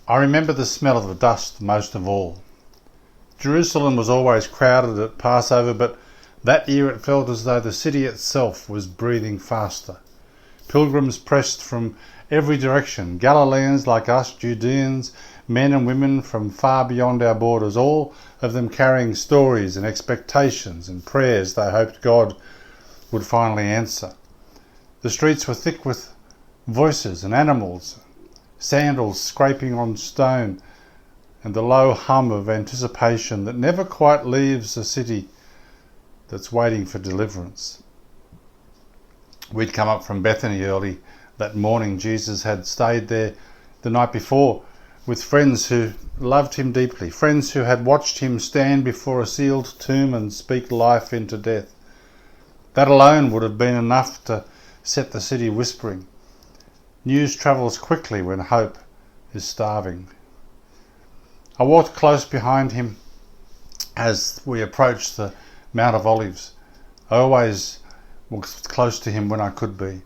I remember the smell of the dust most of all. Jerusalem was always crowded at Passover, but that year it felt as though the city itself was breathing faster. Pilgrims pressed from every direction, Galileans like us, Judeans, men and women from far beyond our borders, all of them carrying stories and expectations and prayers they hoped God would finally answer. The streets were thick with voices and animals, sandals scraping on stone, and the low hum of anticipation that never quite leaves a city that's waiting for deliverance. We'd come up from Bethany early that morning. Jesus had stayed there the night before with friends who loved him deeply, friends who had watched him stand before a sealed tomb and speak life into death. That alone would have been enough to set the city whispering. News travels quickly when hope is starving. I walked close behind him as we approached the Mount of Olives. I always walked close to him when I could be.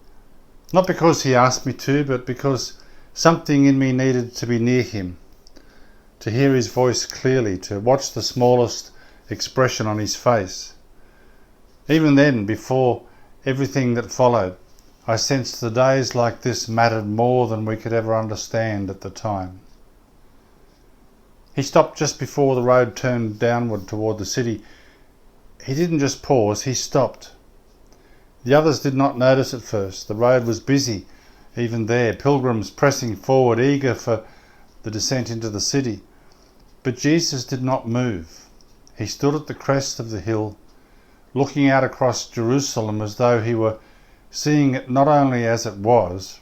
Not because he asked me to, but because something in me needed to be near him, to hear his voice clearly, to watch the smallest expression on his face. Even then, before everything that followed, I sensed the days like this mattered more than we could ever understand at the time. He stopped just before the road turned downward toward the city. He didn't just pause, he stopped. The others did not notice at first. The road was busy, even there, pilgrims pressing forward, eager for the descent into the city. But Jesus did not move. He stood at the crest of the hill, looking out across Jerusalem as though he were seeing it not only as it was,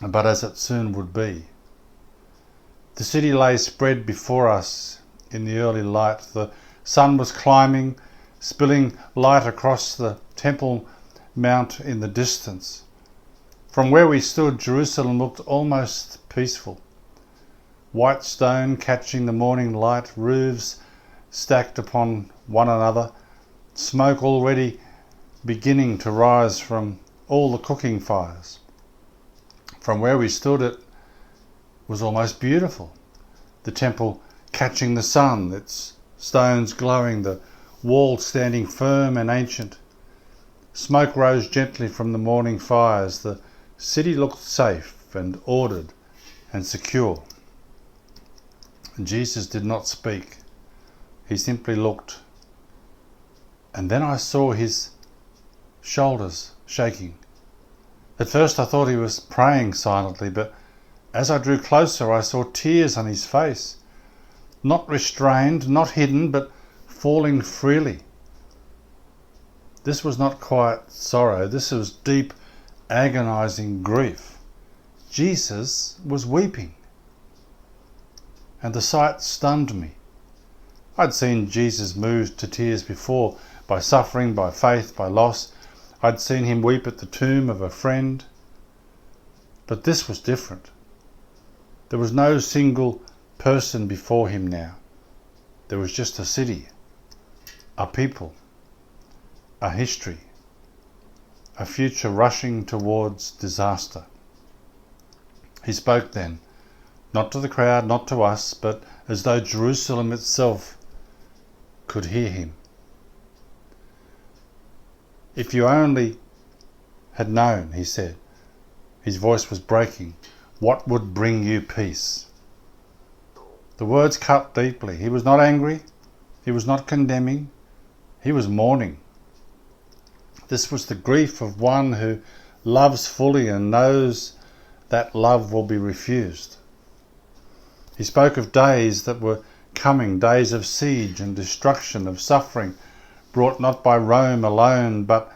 but as it soon would be. The city lay spread before us in the early light. The sun was climbing, spilling light across the Temple Mount in the distance. From where we stood, Jerusalem looked almost peaceful. White stone catching the morning light, roofs stacked upon one another, smoke already beginning to rise from all the cooking fires. From where we stood, it was almost beautiful. The temple catching the sun, its stones glowing, the walls standing firm and ancient. Smoke rose gently from the morning fires. The city looked safe and ordered and secure. And Jesus did not speak. He simply looked. And then I saw his shoulders shaking. At first I thought he was praying silently, but as I drew closer I saw tears on his face. Not restrained, not hidden, but falling freely. This was not quiet sorrow, this was deep, agonizing grief. Jesus was weeping. And the sight stunned me. I'd seen Jesus moved to tears before, by suffering, by faith, by loss. I'd seen him weep at the tomb of a friend. But this was different. There was no single person before him now. There was just a city, a people, a history, a future rushing towards disaster. He spoke then, not to the crowd, not to us, but as though Jerusalem itself could hear him. If you only had known, he said, his voice was breaking, what would bring you peace? The words cut deeply. He was not angry, he was not condemning, he was mourning. This was the grief of one who loves fully and knows that love will be refused. He spoke of days that were coming, days of siege and destruction, of suffering, brought not by Rome alone, but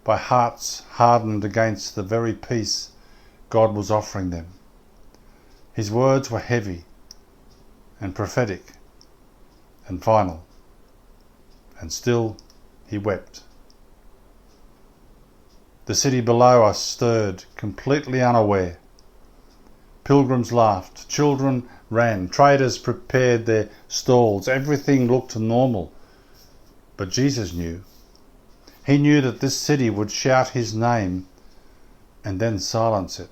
by hearts hardened against the very peace God was offering them. His words were heavy and prophetic and final, and still he wept. The city below us stirred, completely unaware. Pilgrims laughed, children ran, traders prepared their stalls, everything looked normal. But Jesus knew. He knew that this city would shout his name and then silence it.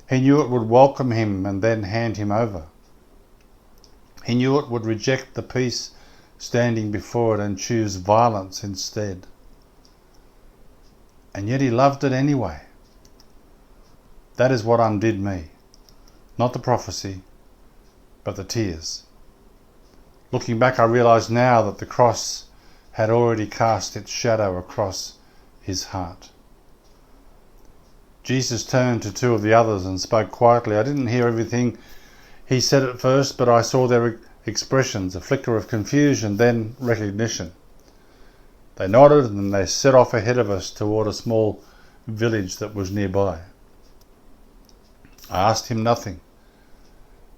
He knew it would welcome him and then hand him over. He knew it would reject the peace standing before it and choose violence instead. And yet he loved it anyway. That is what undid me. Not the prophecy, but the tears. Looking back, I realised now that the cross had already cast its shadow across his heart. Jesus turned to two of the others and spoke quietly. I didn't hear everything he said at first, but I saw their expressions, a flicker of confusion, then recognition. They nodded and they set off ahead of us toward a small village that was nearby. I asked him nothing.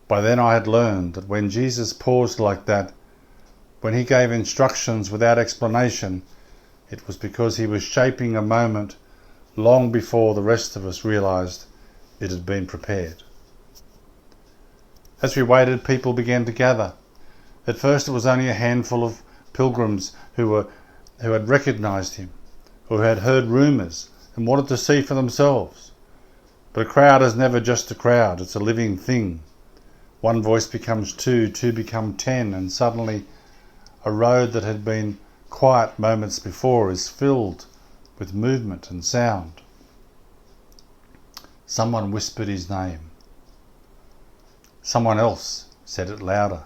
By then I had learned that when Jesus paused like that, when he gave instructions without explanation, it was because he was shaping a moment long before the rest of us realised it had been prepared. As we waited, people began to gather. At first it was only a handful of pilgrims who had recognised him, who had heard rumours and wanted to see for themselves. But a crowd is never just a crowd, it's a living thing. One voice becomes two, two become 10, and suddenly a road that had been quiet moments before is filled with movement and sound. Someone whispered his name. Someone else said it louder.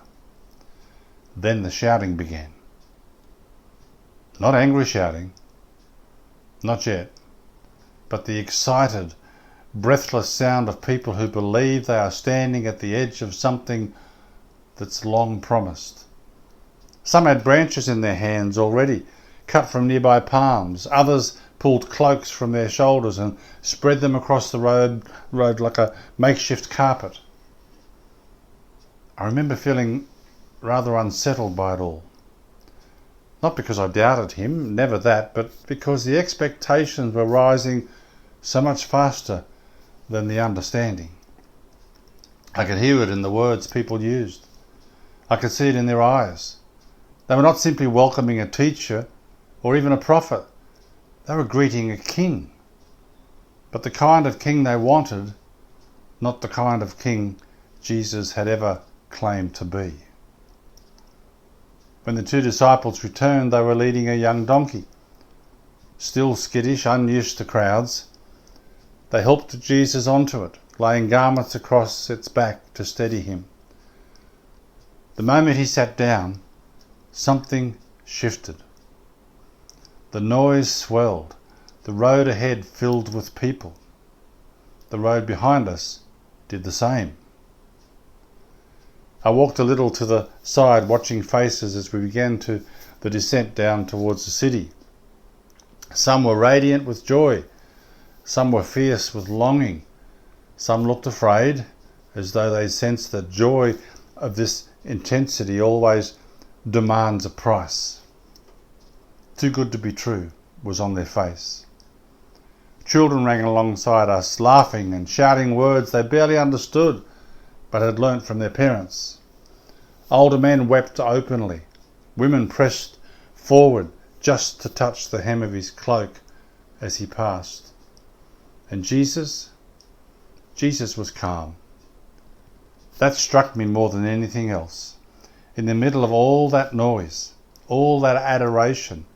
Then the shouting began. Not angry shouting, not yet, but the excited, breathless sound of people who believe they are standing at the edge of something that's long promised. Some had branches in their hands already, cut from nearby palms. Others pulled cloaks from their shoulders and spread them across the road like a makeshift carpet. I remember feeling rather unsettled by it all. Not because I doubted him, never that, but because the expectations were rising so much faster than the understanding. I could hear it in the words people used. I could see it in their eyes. They were not simply welcoming a teacher or even a prophet. They were greeting a king. But the kind of king they wanted, not the kind of king Jesus had ever claimed to be. When the two disciples returned, they were leading a young donkey. Still skittish, unused to crowds, they helped Jesus onto it, laying garments across its back to steady him. The moment he sat down, something shifted. The noise swelled. The road ahead filled with people. The road behind us did the same. I walked a little to the side, watching faces as we began the descent down towards the city. Some were radiant with joy. Some were fierce with longing. Some looked afraid, as though they sensed that joy of this intensity always demands a price. Too good to be true was on their face. Children ran alongside us, laughing and shouting words they barely understood, but had learnt from their parents. Older men wept openly. Women pressed forward just to touch the hem of his cloak as he passed. And Jesus was calm. That struck me more than anything else. In the middle of all that noise, all that adoration,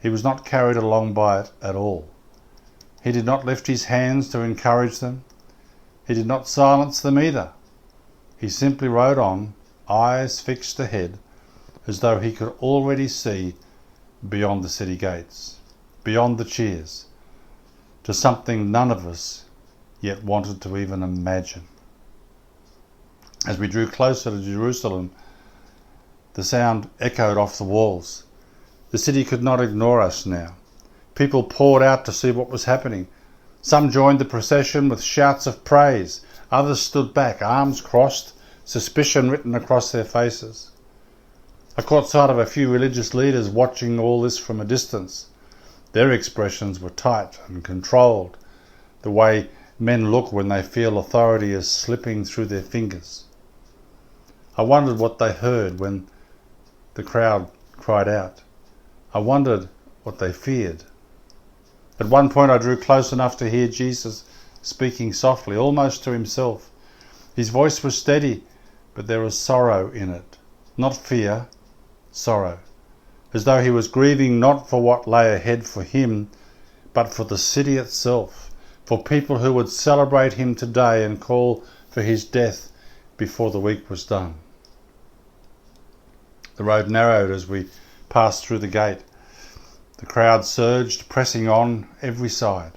he was not carried along by it at all. He did not lift his hands to encourage them. He did not silence them either. He simply rode on, eyes fixed ahead, as though he could already see beyond the city gates, beyond the cheers, to something none of us yet wanted to even imagine. As we drew closer to Jerusalem, the sound echoed off the walls. The city could not ignore us now. People poured out to see what was happening. Some joined the procession with shouts of praise. Others stood back, arms crossed, suspicion written across their faces. I caught sight of a few religious leaders watching all this from a distance. Their expressions were tight and controlled, the way men look when they feel authority is slipping through their fingers. I wondered what they heard when the crowd cried out. I wondered what they feared. At one point I drew close enough to hear Jesus speaking softly, almost to himself. His voice was steady, but there was sorrow in it. Not fear, sorrow. As though he was grieving not for what lay ahead for him, but for the city itself, for people who would celebrate him today and call for his death before the week was done. The road narrowed as we passed through the gate. The crowd surged, pressing on every side.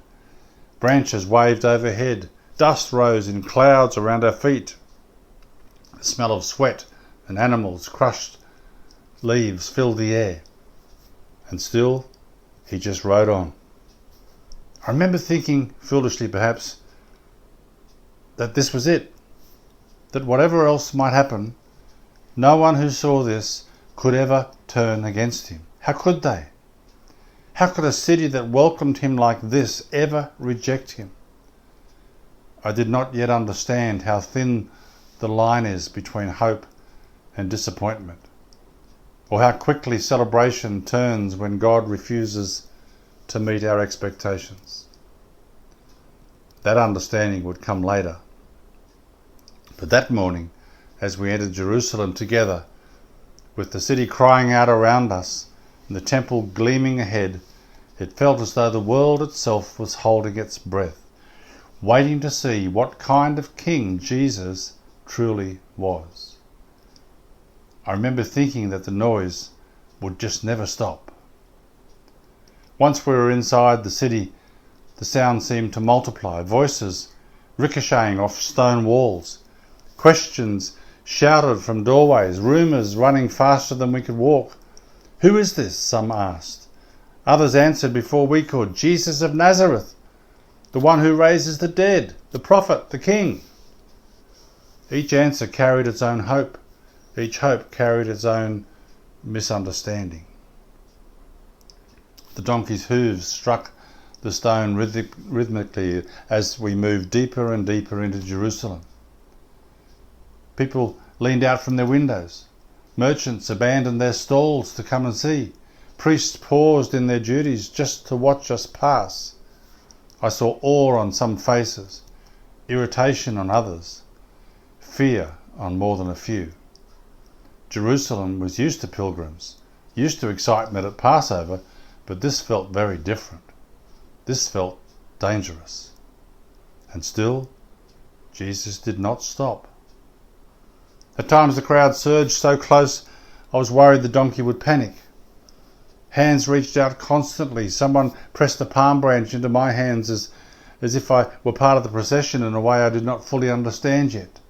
Branches waved overhead. Dust rose in clouds around our feet. The smell of sweat and animals' crushed leaves filled the air. And still, he just rode on. I remember thinking, foolishly perhaps, that this was it. That whatever else might happen, no one who saw this could ever turn against him. How could they? How could a city that welcomed him like this ever reject him? I did not yet understand how thin the line is between hope and disappointment, or how quickly celebration turns when God refuses to meet our expectations. That understanding would come later. But that morning, as we entered Jerusalem together, with the city crying out around us and the temple gleaming ahead, it felt as though the world itself was holding its breath, waiting to see what kind of king Jesus truly was. I remember thinking that the noise would just never stop. Once we were inside the city, the sound seemed to multiply, voices ricocheting off stone walls, questions shouted from doorways, rumours running faster than we could walk. "Who is this?" some asked. Others answered before we could, "Jesus of Nazareth, the one who raises the dead, the prophet, the king." Each answer carried its own hope. Each hope carried its own misunderstanding. The donkey's hooves struck the stone rhythmically as we moved deeper and deeper into Jerusalem. People leaned out from their windows. Merchants abandoned their stalls to come and see. Priests paused in their duties just to watch us pass. I saw awe on some faces, irritation on others, fear on more than a few. Jerusalem was used to pilgrims, used to excitement at Passover, but this felt very different. This felt dangerous. And still, Jesus did not stop. At times the crowd surged so close I was worried the donkey would panic. Hands reached out constantly. Someone pressed a palm branch into my hands as if I were part of the procession in a way I did not fully understand yet.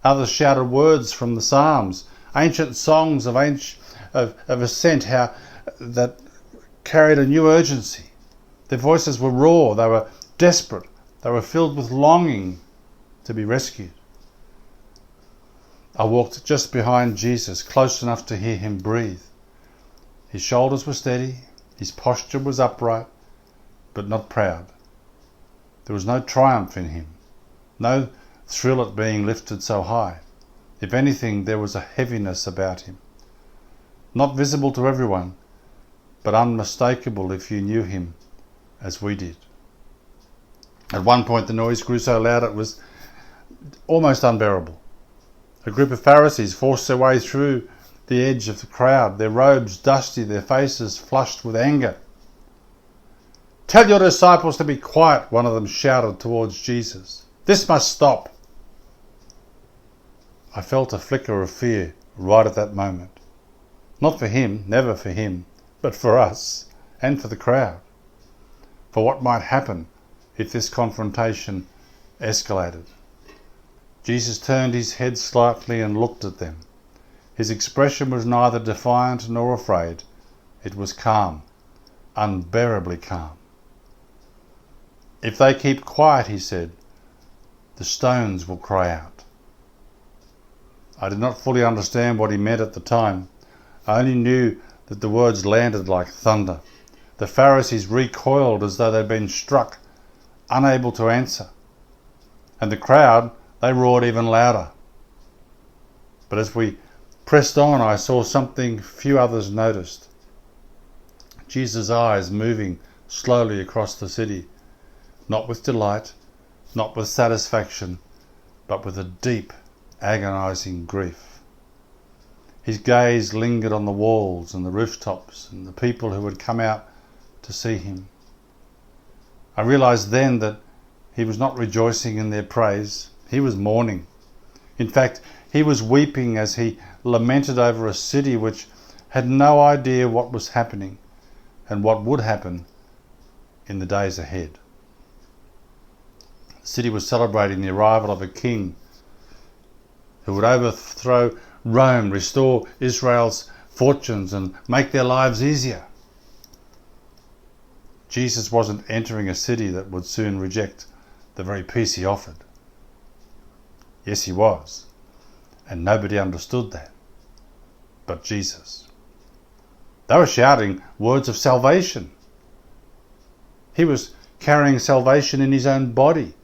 Others shouted words from the Psalms, ancient songs of ascent, that carried a new urgency. Their voices were raw, they were desperate, they were filled with longing to be rescued. I walked just behind Jesus, close enough to hear him breathe. His shoulders were steady, his posture was upright, but not proud. There was no triumph in him, no thrill at being lifted so high. If anything, there was a heaviness about him. Not visible to everyone, but unmistakable if you knew him as we did. At one point the noise grew so loud it was almost unbearable. A group of Pharisees forced their way through the edge of the crowd, their robes dusty, their faces flushed with anger. "Tell your disciples to be quiet," one of them shouted towards Jesus. "This must stop." I felt a flicker of fear right at that moment. Not for him, never for him, but for us and for the crowd. For what might happen if this confrontation escalated. Jesus turned his head slightly and looked at them. His expression was neither defiant nor afraid. It was calm, unbearably calm. "If they keep quiet," he said, "the stones will cry out." I did not fully understand what he meant at the time. I only knew that the words landed like thunder. The Pharisees recoiled as though they'd been struck, unable to answer. And the crowd, they roared even louder. But as we pressed on, I saw something few others noticed. Jesus' eyes moving slowly across the city, not with delight, not with satisfaction, but with a deep, agonizing grief. His gaze lingered on the walls and the rooftops and the people who had come out to see him. I realized then that he was not rejoicing in their praise. He was mourning. In fact, he was weeping as he lamented over a city which had no idea what was happening and what would happen in the days ahead. The city was celebrating the arrival of a king who would overthrow Rome, restore Israel's fortunes and make their lives easier. Jesus wasn't entering a city that would soon reject the very peace he offered. Yes, he was, and nobody understood that but Jesus. They were shouting words of salvation. He was carrying salvation in his own body,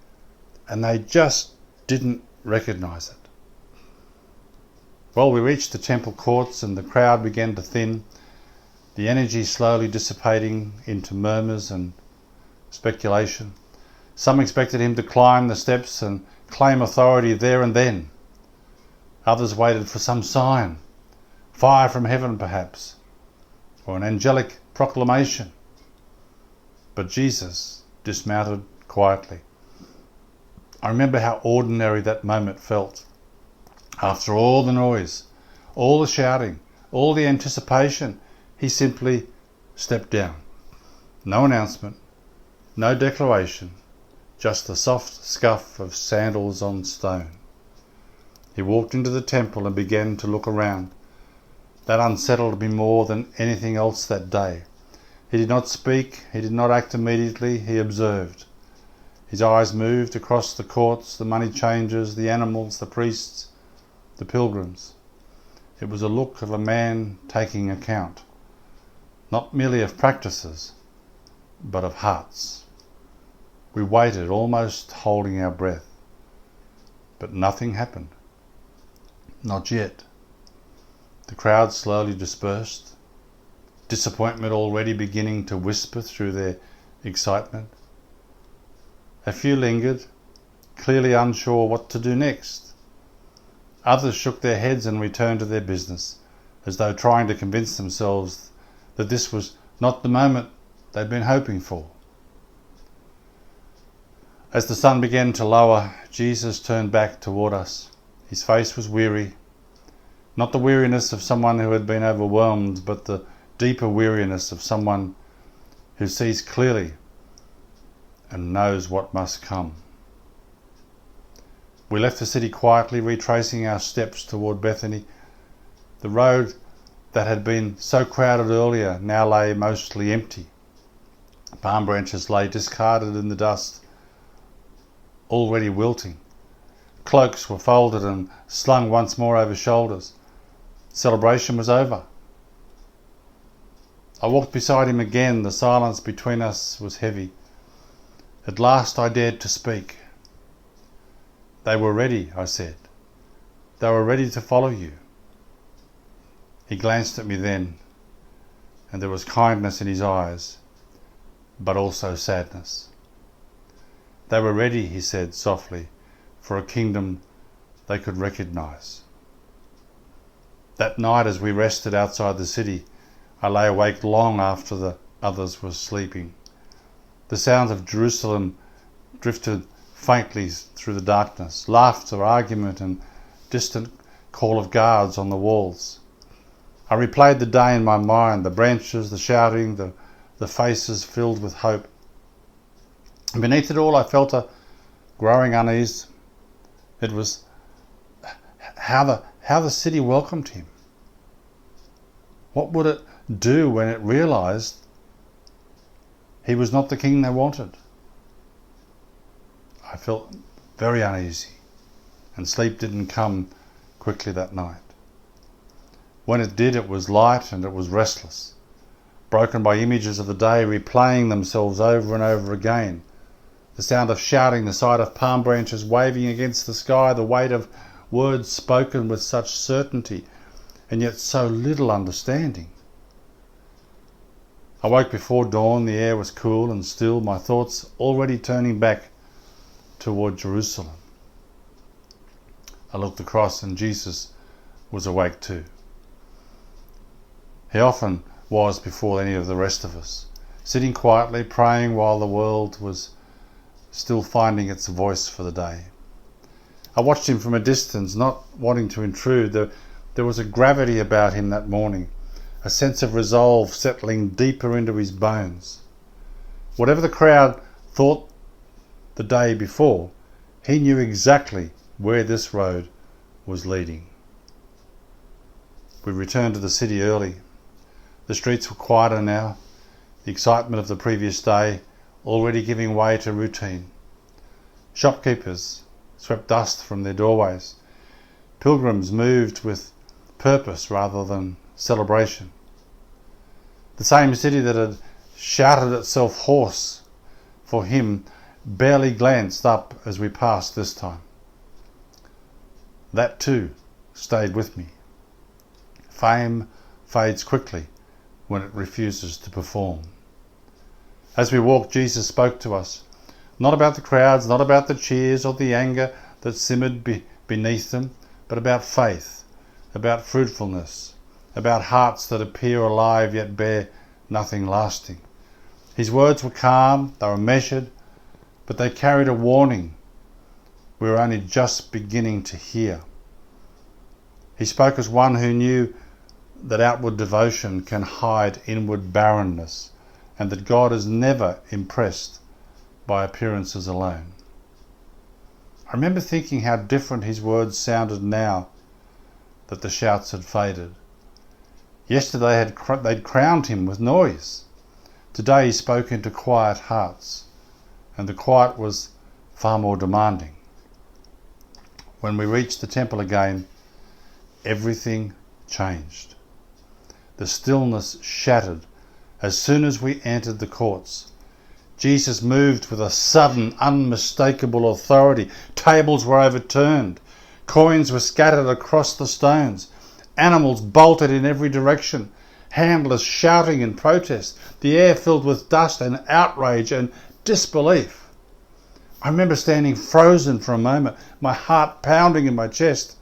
and they just didn't recognize it. Well, we reached the temple courts and the crowd began to thin, the energy slowly dissipating into murmurs and speculation. Some expected him to climb the steps and claim authority there and then. Others waited for some sign, fire from heaven perhaps, or an angelic proclamation. But Jesus dismounted quietly. I remember how ordinary that moment felt. After all the noise, all the shouting, all the anticipation, he simply stepped down. No announcement, no declaration, just the soft scuff of sandals on stone. He walked into the temple and began to look around. That unsettled me more than anything else that day. He did not speak, he did not act immediately, he observed. His eyes moved across the courts, the money changers, the animals, the priests, the pilgrims. It was a look of a man taking account, not merely of practices, but of hearts. We waited, almost holding our breath, but nothing happened. Not yet. The crowd slowly dispersed, disappointment already beginning to whisper through their excitement. A few lingered, clearly unsure what to do next. Others shook their heads and returned to their business, as though trying to convince themselves that this was not the moment they'd been hoping for. As the sun began to lower, Jesus turned back toward us. His face was weary, not the weariness of someone who had been overwhelmed, but the deeper weariness of someone who sees clearly and knows what must come. We left the city quietly, retracing our steps toward Bethany. The road that had been so crowded earlier now lay mostly empty. Palm branches lay discarded in the dust, already wilting. Cloaks were folded and slung once more over shoulders. Celebration was over. I walked beside him again. The silence between us was heavy. At last I dared to speak. They were ready, I said. They were ready to follow you. He glanced at me then, and there was kindness in his eyes, but also sadness. They were ready, he said softly, for a kingdom they could recognize. That night as we rested outside the city, I lay awake long after the others were sleeping. The sounds of Jerusalem drifted faintly through the darkness, laughter, argument, and distant call of guards on the walls. I replayed the day in my mind, the branches, the shouting, the faces filled with hope. And beneath it all I felt a growing unease. It was how the city welcomed him. What would it do when it realised he was not the king they wanted? I felt very uneasy, and sleep didn't come quickly that night. When it did, it was light and it was restless, broken by images of the day replaying themselves over and over again. The sound of shouting, the sight of palm branches waving against the sky, the weight of words spoken with such certainty and yet so little understanding. I woke before dawn, the air was cool and still, my thoughts already turning back toward Jerusalem. I looked across and Jesus was awake too. He often was before any of the rest of us, sitting quietly, praying while the world was still finding its voice for the day. I watched him from a distance, not wanting to intrude. There was a gravity about him that morning, a sense of resolve settling deeper into his bones. Whatever the crowd thought the day before, he knew exactly where this road was leading. We returned to the city early. The streets were quieter now, the excitement of the previous day already giving way to routine. Shopkeepers swept dust from their doorways. Pilgrims moved with purpose rather than celebration. The same city that had shouted itself hoarse for him barely glanced up as we passed this time. That too stayed with me. Fame fades quickly when it refuses to perform. As we walked, Jesus spoke to us, not about the crowds, not about the cheers or the anger that simmered beneath them, but about faith, about fruitfulness, about hearts that appear alive yet bear nothing lasting. His words were calm, they were measured, but they carried a warning we were only just beginning to hear. He spoke as one who knew that outward devotion can hide inward barrenness, and that God is never impressed by appearances alone. I remember thinking how different his words sounded now that the shouts had faded. Yesterday they'd crowned him with noise. Today he spoke into quiet hearts, and the quiet was far more demanding. When we reached the temple again, everything changed. The stillness shattered as soon as we entered the courts. Jesus moved with a sudden, unmistakable authority. Tables were overturned. Coins were scattered across the stones. Animals bolted in every direction. Handlers shouting in protest. The air filled with dust and outrage and disbelief. I remember standing frozen for a moment, my heart pounding in my chest.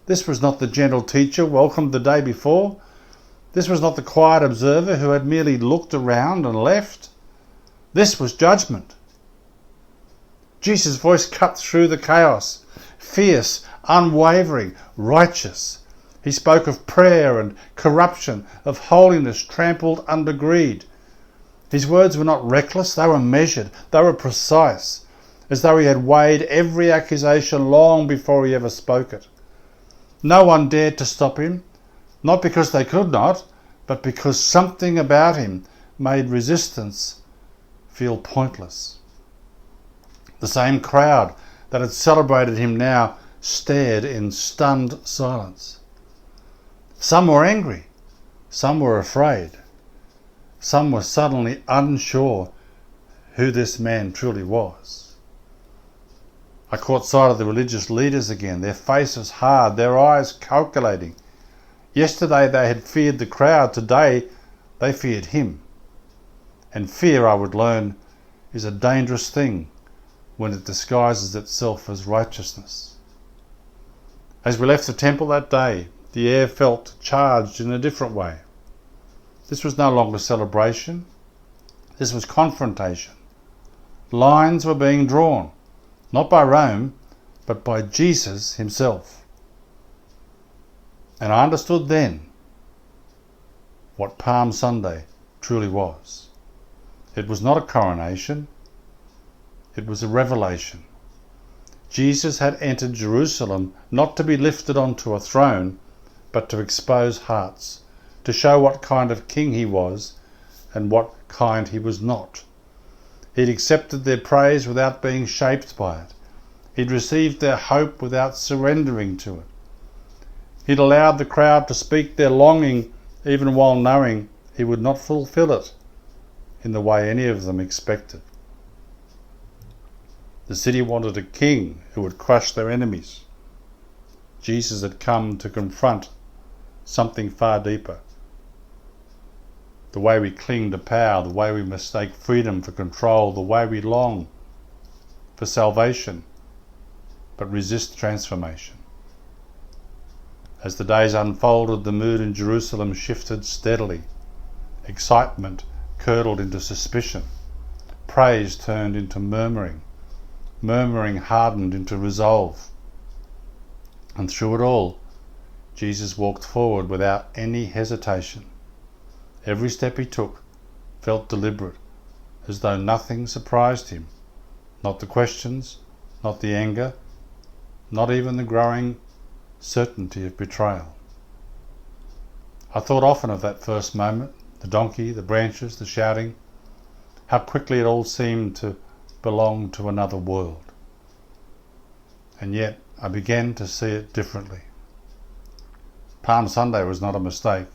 This was not the gentle teacher welcomed the day before. This was not the quiet observer who had merely looked around and left. This was judgment. Jesus' voice cut through the chaos, fierce, unwavering, righteous. He spoke of prayer and corruption, of holiness trampled under greed. His words were not reckless, they were measured, they were precise, as though he had weighed every accusation long before he ever spoke it. No one dared to stop him, not because they could not, but because something about him made resistance feel pointless. The same crowd that had celebrated him now stared in stunned silence. Some were angry, some were afraid, some were suddenly unsure who this man truly was. I caught sight of the religious leaders again, their faces hard, their eyes calculating. Yesterday they had feared the crowd, today they feared him. And fear, I would learn, is a dangerous thing when it disguises itself as righteousness. As we left the temple that day, the air felt charged in a different way. This was no longer celebration, this was confrontation. Lines were being drawn, not by Rome, but by Jesus himself. And I understood then what Palm Sunday truly was. It was not a coronation, it was a revelation. Jesus had entered Jerusalem not to be lifted onto a throne, but to expose hearts, to show what kind of king he was and what kind he was not. He'd accepted their praise without being shaped by it. He'd received their hope without surrendering to it. He'd allowed the crowd to speak their longing even while knowing he would not fulfill it in the way any of them expected. The city wanted a king who would crush their enemies. Jesus had come to confront something far deeper. The the way we cling to power, the way we mistake freedom for control, the way we long for salvation but resist transformation. As the days unfolded, the mood in Jerusalem shifted steadily. Excitement curdled into suspicion. Praise turned into murmuring. Murmuring hardened into resolve. And through it all, Jesus walked forward without any hesitation. Every step he took felt deliberate, as though nothing surprised him. Not the questions, not the anger, not even the growing certainty of betrayal. I thought often of that first moment, the donkey, the branches, the shouting, how quickly it all seemed to belong to another world. And yet I began to see it differently. Palm Sunday was not a mistake.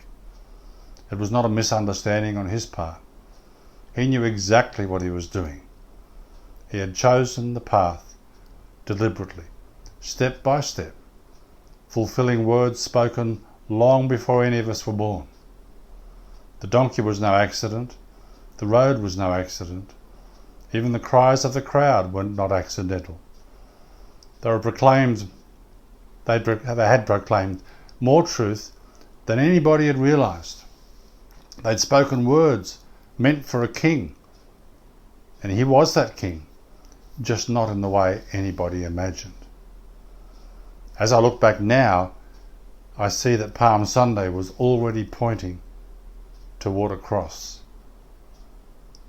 It was not a misunderstanding on his part. He knew exactly what he was doing. He had chosen the path deliberately, step by step, fulfilling words spoken long before any of us were born. The donkey was no accident. The road was no accident. Even the cries of the crowd were not accidental. They had proclaimed more truth than anybody had realised. They'd spoken words meant for a king, and he was that king, just not in the way anybody imagined. As I look back now, I see that Palm Sunday was already pointing toward a cross.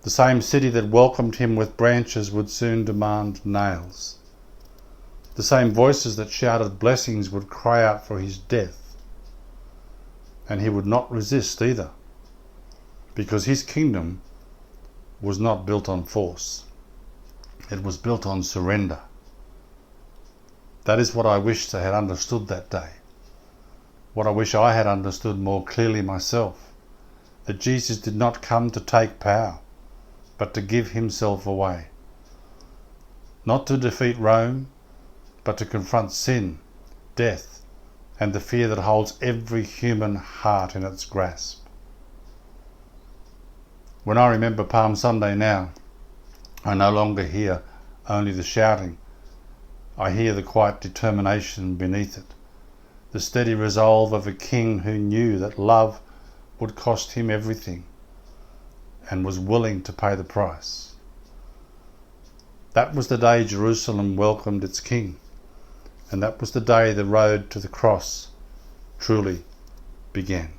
The same city that welcomed him with branches would soon demand nails. The same voices that shouted blessings would cry out for his death. And he would not resist either, because his kingdom was not built on force. It was built on surrender. That is what I wished I had understood that day. What I wish I had understood more clearly myself. That Jesus did not come to take power, but to give himself away. Not to defeat Rome, but to confront sin, death, and the fear that holds every human heart in its grasp. When I remember Palm Sunday now, I no longer hear only the shouting. I hear the quiet determination beneath it, the steady resolve of a king who knew that love would cost him everything and was willing to pay the price. That was the day Jerusalem welcomed its king, and that was the day the road to the cross truly began.